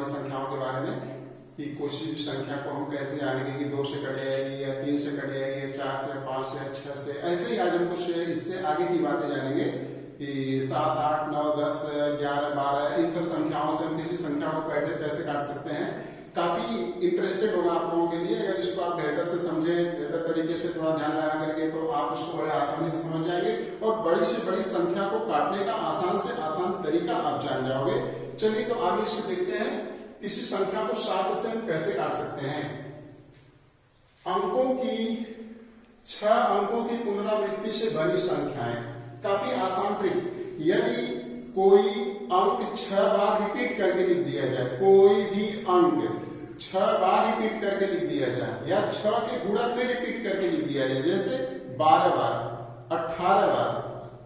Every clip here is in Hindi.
वाली संख्याओं के बारे में कि कुछ भी संख्या को हम कैसे जानेंगे कि 2 से कट जाएगी या 3 से कट जाएगी या 4 से या 5 से या 6 से। ऐसे ही आज हम कुछ इससे आगे की बातें जानेंगे कि 7, 8, 9, 10, 11, 12 इन सब संख्याओं से हम किसी संख्या को कैसे काट सकते हैं। काफी इंटरेस्टेड होगा आप लोगों के लिए। अगर इसको आप बेहतर से समझे, बेहतर तरीके से थोड़ा ध्यान लगा करके, तो आप इसको बड़े आसानी से समझ जाएंगे और बड़ी से बड़ी संख्या को काटने का आसान से आसान तरीका आप जान जाओगे। चलिए तो आगे इसको देखते हैं, किसी संख्या को 7 से हम कैसे काट सकते हैं। अंकों की 6 अंकों की पुनरावृत्ति से बनी संख्याएं, काफी आसान ट्रिक। यदि कोई अंक 6 बार रिपीट करके लिख दिया जाए, कोई भी अंक 6 बार रिपीट करके लिख दिया जाए या 6 के गुणक में रिपीट करके लिख दिया जाए, जैसे 12 बार, 18 बार,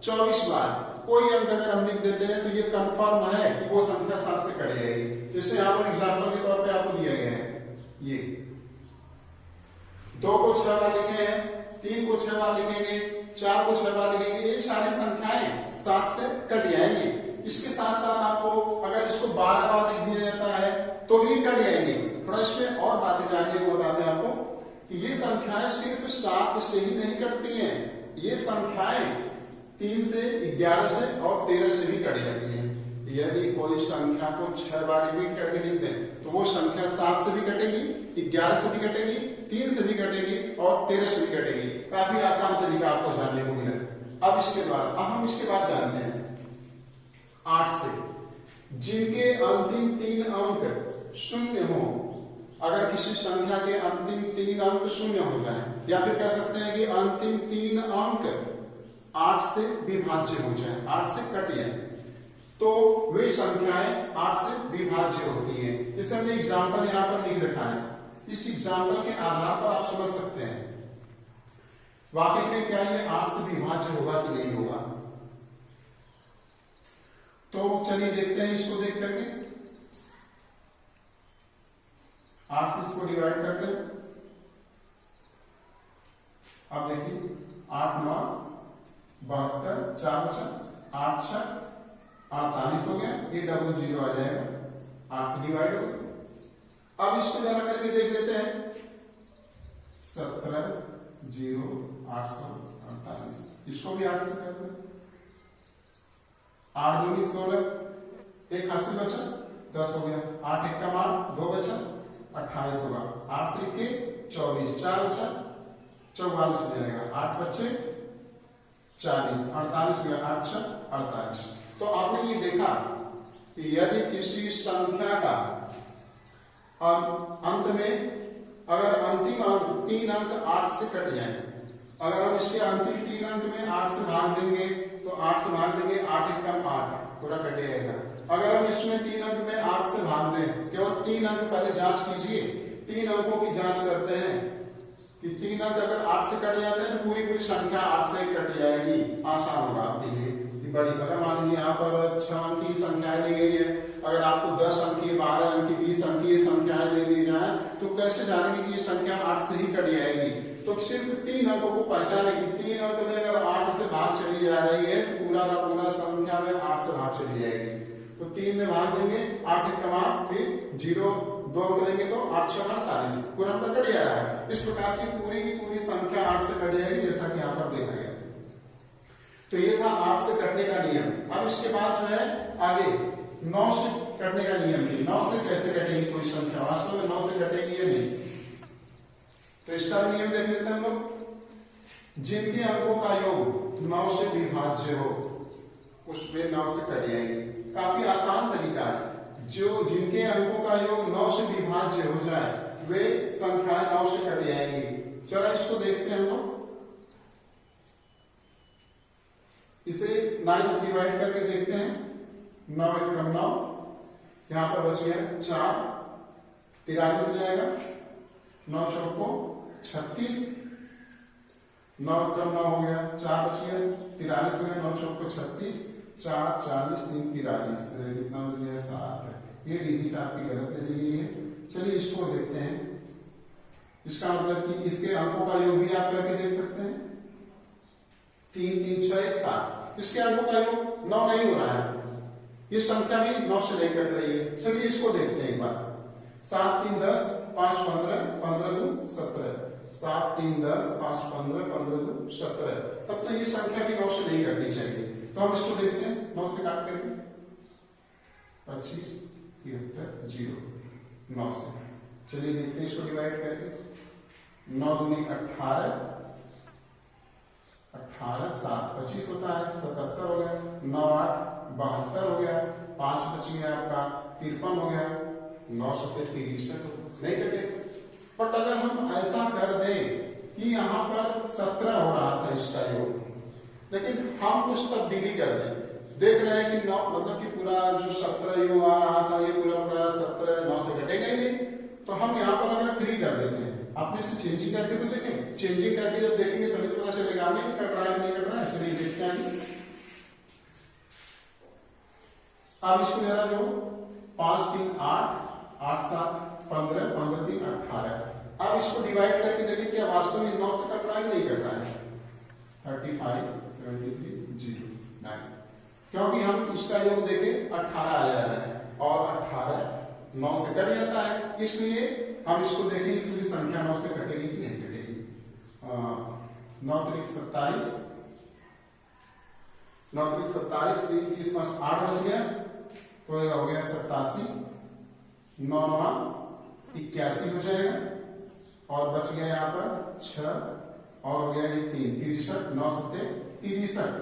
24 बार, कोई अंक अगर हम लिख देते हैं तो ये कंफर्म है कि वो संख्या 7 से कट जाएगी। जैसे यहाँ पर एग्जाम्पल के तौर पे आपको दिया गया है, ये 2 को 6 बार लिखे हैं, 3 को 6 बार लिखेंगे, 4 को 6 बार लिखेंगे, ये सारी संख्याएं 7 से कट जाएंगी। इसके साथ साथ आपको अगर इसको 12 बार लिख दिया जाता है तो भी कट जाएंगी। थोड़ा इसमें और बातें जानने को बताते हैं आपको कि ये संख्याएं सिर्फ 7 से ही नहीं कटती हैं, ये संख्याएं 3 से 11 से और 13 से भी कट जाती हैं। यदि कोई संख्या को 6 बार रिपीट करके लिख दें तो वो संख्या 7 से भी कटेगी, 11 से भी कटेगी, 3 से भी कटेगी और 13 से भी कटेगी। काफी आसान तरीका आपको जानने को मिला। अब हम इसके बाद जानते हैं 8 से, जिनके अंतिम 3 अंक शून्य हो। अगर किसी संख्या के अंतिम 3 अंक शून्य हो जाए, या फिर कह सकते हैं कि अंतिम 3 अंक 8 से विभाज्य हो जाए, 8 से कट जाए, तो वे संख्याएं 8 से विभाज्य होती हैं। जैसे हमने एग्जाम्पल यहाँ पर लिख रखा है, इस एग्जाम्पल के आधार पर आप समझ सकते हैं वाकई में क्या ये 8 से विभाज्य होगा कि नहीं होगा। तो चलिए देखते हैं इसको देख करके। 8 से इसको डिवाइड करते हैं। अब देखिए 8 9 72, 4 5 8 6 48 हो गया, ये डबल 0 आ जाएगा, 8 से डिवाइड हो गया। अब इसको जरा करके देख लेते हैं, 17 0 848, इसको भी 8 से कर दो। 8 दूनी 16, एक हासिल बचा, 10 हो गया। 8 एक का मान 2 बचा, 28 होगा। 8 त्रिके 24, 4 बचा, 44 हो जाएगा। 8 बच्चे 40, 48 हो गया, 8 6 48। तो आपने ये देखा कि यदि किसी संख्या का अंत में अगर अंतिम अंक 3 अंक 8 से कट जाए, अगर हम इसके अंतिम 3 अंक में 8 से भाग देंगे तो 8 से भाग देंगे, 8 एक कम 8, पूरा कट जाएगा। अगर हम इसमें 3 अंक में 8 से भाग दें, केवल 3 अंक पहले जांच कीजिए, 3 अंकों की जांच करते हैं कि 3 अंक अगर 8 से कट जाते हैं तो पूरी संख्या 8 से कट जाएगी। आसान होगा आपके लिए बड़ी। अगर मान लीजिए यहाँ पर 6 अंक की संख्याएं ली गई है, अगर आपको 10 अंक की, 12 अंक की, 20 अंक की संख्याएं दे दी जाए तो कैसे जानेंगे कि ये संख्या 8 से ही कट जाएगी। तो सिर्फ 3 अंकों को पहचाने कि 3 अंक में अगर 8 से भाग चली जा रही है तो पूरा का पूरा संख्या में 8 से भाग चली जाएगी। तो 3 में भाग देंगे, 8 एक का मान, फिर 0 2 अंक लेंगे तो 8 6 48, पूरा अंक कट जा रहा है। इस प्रकार से पूरी की पूरी संख्या 8 से कट जाएगी, जैसा कि यहाँ पर देखा गया। तो ये था 8 से कटने का नियम। अब इसके बाद जो है आगे 9 से कटने का नियम है। 9 से कैसे कटेगी कोई संख्या, वास्तव में 9 से कटेगी ये नहीं। तो इसका नियम देख लेते हैं हम लोग। जिनके अंकों का योग 9 से विभाज्य हो उसमें 9 से कट जाएगी। काफी आसान तरीका है। जो जिनके अंकों का योग 9 से विभाज्य हो जाए वे संख्याएं 9 से कट जाएंगी। चलो इसको देखते हैं हम लोग। इसे 9 से डिवाइड करके देखते हैं। 9 एक कम 9, यहां पर बच गया 4, 43 हो जाएगा। 9 चौको 36, 9 कम 9 हो गया, 4 बच गया, 43 हो गया। 9 चौको 36, 4 40 3 43, कितना बच गया 7। ये डिजिट आपकी गलत ले ली गई है। चलिए इसको देखते हैं। इसका मतलब कि इसके अंकों का योग भी आप करके देख सकते हैं। 3 3 6 1 7। इसके अंकों का योग 9 नहीं हो रहा है, ये संख्या भी 9 से नहीं कट रही है। चलिए इसको देखते हैं एक बार। 7 3 10 5 15 15 2 17 7 3 10 5 15 15 2 17। तब तो ये संख्या भी 9 से नहीं कटनी चाहिए। तो हम इसको देखते हैं 9 से काट करके 25 73 0 9 से। चलिए देखते हैं इसको डिवाइड करके। 9 दूनी 18 18 7 25 होता है 77 हो गया। 9 8 72 हो गया। 5 बच गया आपका 53 हो गया। 9 सत्ते 63 नहीं कटे। बट अगर हम ऐसा कर दें कि यहाँ पर 17 हो रहा था इसका योग, लेकिन हम कुछ तब्दीली कर दें, देख रहे हैं कि 9 मतलब कि पूरा जो 17 योग आ रहा था ये पूरा पूरा 17 9 से कटेगा ही नहीं। तो हम यहाँ पर अगर 3 कर देते हैं, आपने इसे चेंजिंग करके तो देखें। चेंजिंग करके जब देखेंगे तभी तो पता चलेगा हमें कि कट रहा है नहीं कट रहा है। चलिए देखते हैं। अब इसको जरा जो 5 3 8 8 7 15 15 3 18। अब इसको डिवाइड करके देखें क्या वास्तव में 9 से कट रहा है नहीं कट रहा है। 35 73 0 9। क्योंकि हम इसका योग देखें 18 आ जा रहा है और 18 9 से कट जाता है, इसलिए हम इसको देखेंगे पूरी संख्या 9 से कटेगी कि नहीं कटेगी। 9 3 27 9 3 27 3 30 8 बच गया तो ये हो गया 87। 9 9 81 हो जाएगा और बच गया यहाँ पर 6 और हो गया ये 3 63 9 सत्ते 63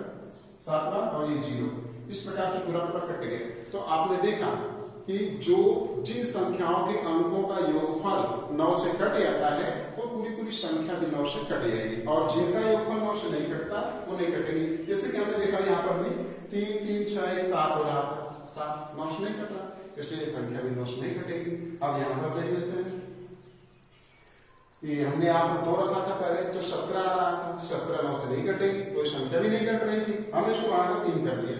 7वां और ये 0। इस प्रकार से पूरा पूरा कट गया। तो आपने देखा कि जो जिन संख्याओं के अंकों का योगफल 9 से कट जाता है वो पूरी पूरी संख्या भी 9 से कट जाएगी, और जिनका योगफल 9 से नहीं कटता वो नहीं कटेगी। जैसे कि हमने देखा यहाँ पर भी 3 3 6 1 7 हो रहा था, 7 9 से नहीं कट रहा, इसलिए ये संख्या भी 9 से नहीं कटेगी। अब यहाँ पर देख लेते हैं। ये हमने यहाँ पर 2 रखा था पहले, तो 17 आ रहा था, 17 9 से नहीं कटेगी, तो संख्या भी नहीं कट रही थी। हम इसको बढ़ाकर 3 कर दिया,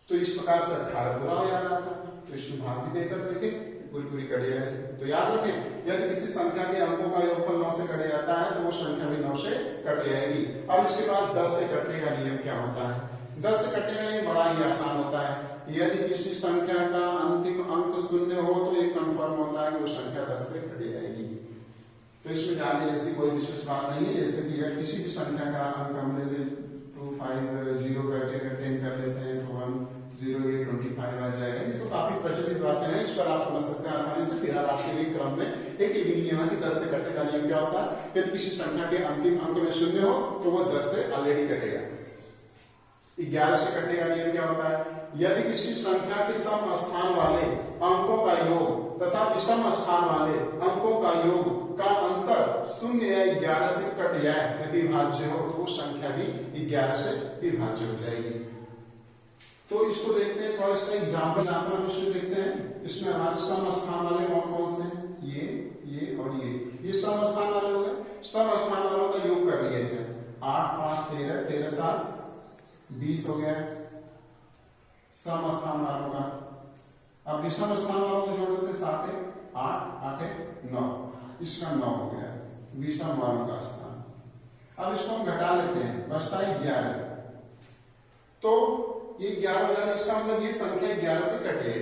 तो इस प्रकार से 18 पूरा हो जा रहा था। तो इसमें भाग भी देकर देखें पूरी पूरी कट जाएगी। तो याद रखें, यदि किसी संख्या के अंकों का योगफल 9 से कट जाता है तो वो संख्या भी 9 से कट जाएगी। अब इसके बाद 10 से कटने का नियम क्या होता है। 10 से कटने का नियम बड़ा ही आसान होता है। यदि किसी संख्या का अंतिम अंक 0 हो तो ये कन्फर्म होता है कि वो संख्या 10 से कट जाएगी। तो इसमें जानने जैसी कोई विशेष बात नहीं है। जैसे कि किसी भी संख्या का अंक हमने 2 5 0 करके 10 कर लेते हैं तो 1 0 8 25 आ जाएगा। ये तो काफी प्रचलित बातें हैं, इस पर आप समझ सकते हैं आसानी से। फिर आप आपके लिए क्रम में एक ही नियम है कि 10 से कटने का नियम क्या होता है। यदि किसी संख्या के अंतिम अंक में 0 हो तो वो 10 से ऑलरेडी कटेगा। 11 से कटने का नियम क्या होता है। यदि किसी संख्या के सम स्थान वाले अंकों का योग तथा विषम स्थान वाले अंकों का योग का अंतर 0 या 11 से कट जाए, विभाज्य हो, तो वो संख्या भी 11 से विभाज्य हो जाएगी। तो इसको देखते हैं थोड़ा, इसका एग्जाम्पल हम इसमें देखते हैं। इसमें हमारे सम स्थान वाले कौन से हैं, ये और ये सम स्थान वाले हो गए। सम स्थान वालों का योग कर लिया जाए। 8 5 13 13 7 20 हो गया सम स्थान वालों का। अब विषम स्थान वालों को जोड़ देते हैं, 7 8 8 9, इसका 9 हो गया विषम वालों का स्थान। अब इसको हम घटा लेते हैं, बचता है 11। तो ये 11 हो जाए, इसका मतलब ये संख्या 11 से कटे।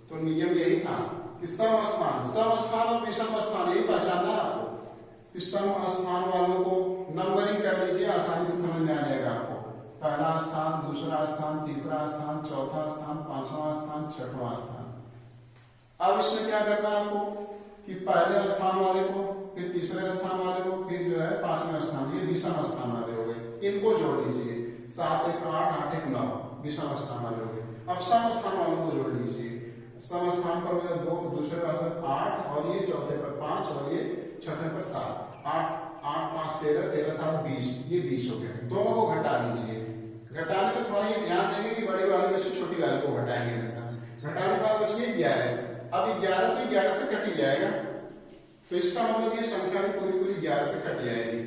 तो नियम यही था कि सम स्थान और विषम स्थान यही पहचानना है आपको। सम स्थान वालों को नंबरिंग कर लीजिए, आसानी से समझ में आ जाएगा आपको। पहला स्थान, दूसरा स्थान, तीसरा स्थान, चौथा स्थान, 5वां स्थान, 6वां स्थान। अब इसमें क्या करना है आपको कि पहले स्थान वाले को, फिर तीसरे स्थान वाले को, फिर जो है 5वें स्थान, ये विषम स्थान वाले हो गए, इनको जोड़ लीजिए। 7 1 8 8 1 9 विषम स्थान वाले हो गए। अब सम स्थान वालों को जोड़ लीजिए। सम स्थान पर 2, दूसरे पर 8 और ये चौथे पर 5 और ये छठे पर 7। 8 8 5 13 13 7 20, ये 20 हो गए। दोनों को घटा लीजिए। घटाने में थोड़ा ये ध्यान देंगे कि बड़ी वाले में से छोटी वाले को घटाएंगे हमेशा। घटाने के बाद बचिए 11। अब 11 तो 11 से कट ही जाएगा, तो इसका मतलब ये संख्या भी पूरी पूरी 11 से कट जाएगी।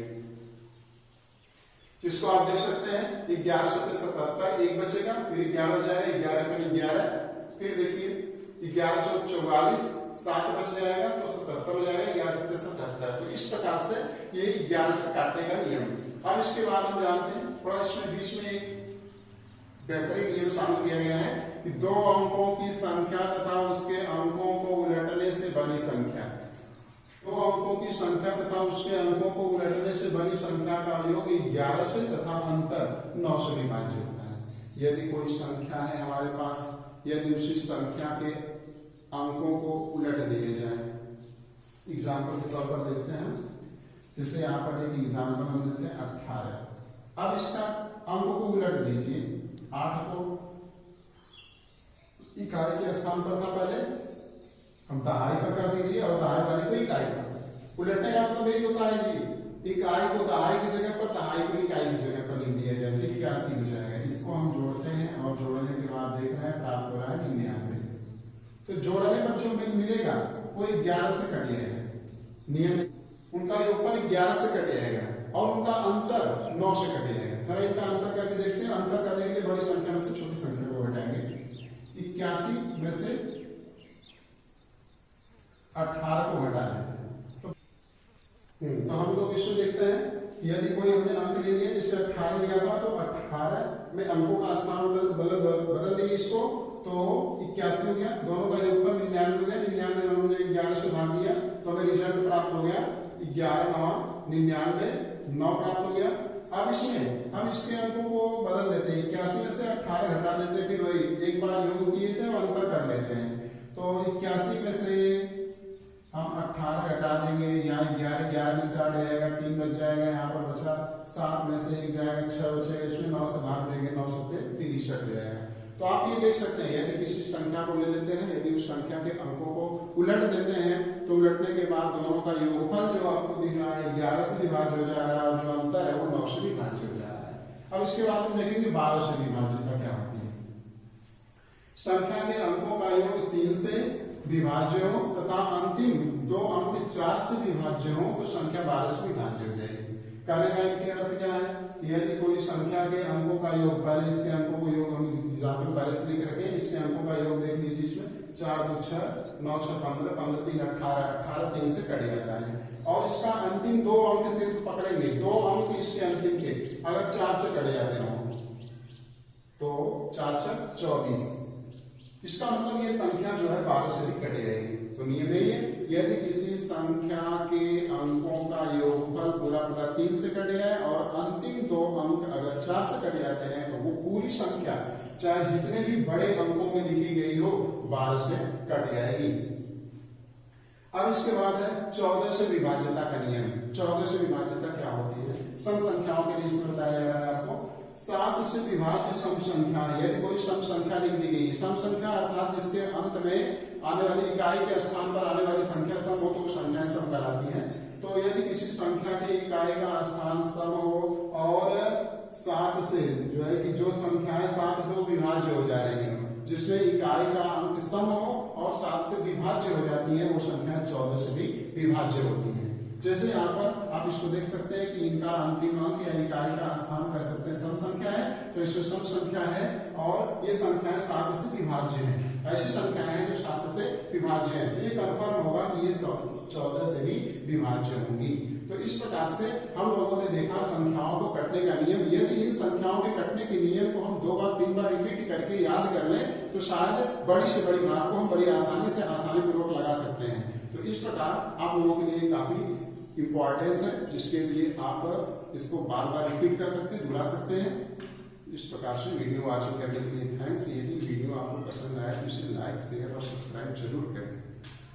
जिसको आप देख सकते हैं 11 से 77, 1 बचेगा, फिर 11 हो जाएगा, 11 का 11, फिर देखिए 11 चौक 44, 7 बच जाएगा तो 77 हो जाएगा, 11 से 77। तो इस प्रकार से ये 11 से काटने का नियम। अब इसके बाद हम जानते हैं थोड़ा इसमें बीच में एक बेहतरीन नियम शामिल किया गया है कि दो अंकों की संख्या तथा उसके अंकों को उलटने से बनी संख्या, दो अंकों की संख्या तथा उसके अंकों को उलटने से बनी संख्या का योग 11 से तथा अंतर 9 से विभाज्य होता है। यदि कोई संख्या है हमारे पास, यदि उसी संख्या के अंकों को उलट दिए जाए, एग्जाम्पल के तौर पर देखते हैं, जैसे यहाँ पर एक एग्जाम्पल हम लेते हैं 18। अब इसका अंक को उलट दीजिए, 8 को इकाई के स्थान पर था पहले, हम दहाई पर कर दीजिए और दहाई वाले को इकाई पर। उलटने का मतलब यही होता है जी, इकाई को दहाई की जगह पर, दहाई को इकाई की जगह पर लिख दिया जाए, 81 हो जाएगा। इसको हम जोड़ते हैं और जोड़ने के बाद देख रहे हैं प्राप्त हो रहा है 99। तो जोड़ने पर जो मिलेगा वो 11 से कट जाएगा, नियम उनका योगफल 11 से कट जाएगा और उनका अंतर 9 से कट जाएगा। जरा इनका अंतर करके देखते हैं। अंतर करने के लिए बड़ी संख्या में से छोटी संख्या को घटाएंगे। 81 में से 18 को घटा देते हैं तो हम लोग इसको देखते हैं। यदि कोई हमने अंक ले लिया, जैसे 18 लिया था तो 18 में अंकों का स्थान बदल दिए इसको, तो 81 हो गया। दोनों का योगफल 99 हो गया। 99 में हमने 11 से भाग दिया तो हमें रिजल्ट प्राप्त हो गया 11 9 99, 9 प्राप्त हो गया। अब इसमें हम इसके अंकों को बदल देते हैं। 81 में से 18 घटा देते हैं, फिर वही एक बार योग किए थे अंतर कर लेते हैं। तो 81 में से हम 18 घटा देंगे, यहाँ 11 में से 8 जाएगा, 3 बच जाएगा, यहाँ पर बचा 7 में से 1 जाएगा, 6 बचेगा, इसमें 9 से भाग देंगे, 9 से 63 जाएगा। तो आप ये देख सकते हैं, यदि किसी संख्या को ले लेते हैं, यदि उस संख्या के अंकों को उलट देते हैं तो उलटने के बाद दोनों का योगफल जो आपको दिख रहा है 11 से विभाज्य हो जा रहा है और जो अंतर है वो 9 से विभाज्य हो जा रहा है। अब इसके बाद हम देखेंगे 12 से विभाज्यता क्या होती है। संख्या के अंकों का योग 3 से विभाज्य हो तथा अंतिम दो अंक 4 से विभाज्य हो तो संख्या 12 से विभाज्य हो जाएगी। कहने का इनके अर्थ क्या है, यदि कोई संख्या के अंकों का योग, पहले इसके अंकों को योग हम एग्जाम्पल पहले से लिख रखे हैं, इसके अंकों का योग देख लीजिए। इसमें 4 2 6 9 6 15 15 3 18 18 3 से कट जाता है और इसका अंतिम दो अंक सिर्फ पकड़ेंगे, दो अंक इसके अंतिम के अगर 4 से कट जाते हो तो 4 6 24। इसका मतलब ये संख्या जो है 12 से भी कट जाएगी। तो नियम यही है, यदि किसी संख्या के अंकों का योगफल पूरा 3 से कट जाए और अंतिम दो अंक अगर 4 से कट जाते हैं तो वो पूरी संख्या चाहे जितने भी बड़े अंकों में लिखी गई हो 12 से कट जाएगी। अब इसके बाद है 14 से विभाज्यता का नियम। 14 से विभाज्यता क्या होती है? सम संख्याओं के लिए इसमें बताया जा रहा है आपको। 7 से विभाज्य सम संख्या, यदि कोई सम संख्या लिख दी गई, सम संख्या अर्थात जिसके अंत में आने वाली इकाई के स्थान पर आने वाली संख्या सम हो तो संख्याएं सम कहलाती हैं। तो यदि किसी संख्या के इकाई का स्थान सम हो और 7 से जो है कि जो संख्याएं 7 से विभाज्य हो जा रही है, जिसमें इकाई का अंक सम हो और 7 से विभाज्य हो जाती है, वो संख्या 14 से भी विभाज्य होती है। जैसे यहाँ पर आप इसको देख सकते हैं कि इनका अंतिम अंक या इकाई का स्थान कह सकते हैं सम संख्या है, तो इसमें सम संख्या है और ये संख्याएं 7 से विभाज्य है। ऐसी संख्याएं हैं जो 7 से विभाज्य है, तो ये कंफर्म होगा कि ये 14 से भी विभाज्य होंगी। तो इस प्रकार से हम लोगों ने देखा संख्याओं को कटने का नियम। यदि इन संख्याओं के कटने के नियम को हम 2 बार 3 बार रिपीट करके याद कर लें तो शायद बड़ी से बड़ी भाग को हम बड़ी आसानी पूर्वक लगा सकते हैं। तो इस प्रकार आप लोगों के लिए काफी इंपॉर्टेंस है, जिसके लिए आप इसको बार बार रिपीट कर सकते हैं, दोहरा सकते हैं। इस प्रकार से वीडियो वॉचिंग करने के लिए थैंक्स। यदि वीडियो आपको पसंद आए तो इसे लाइक शेयर और सब्सक्राइब जरूर करें।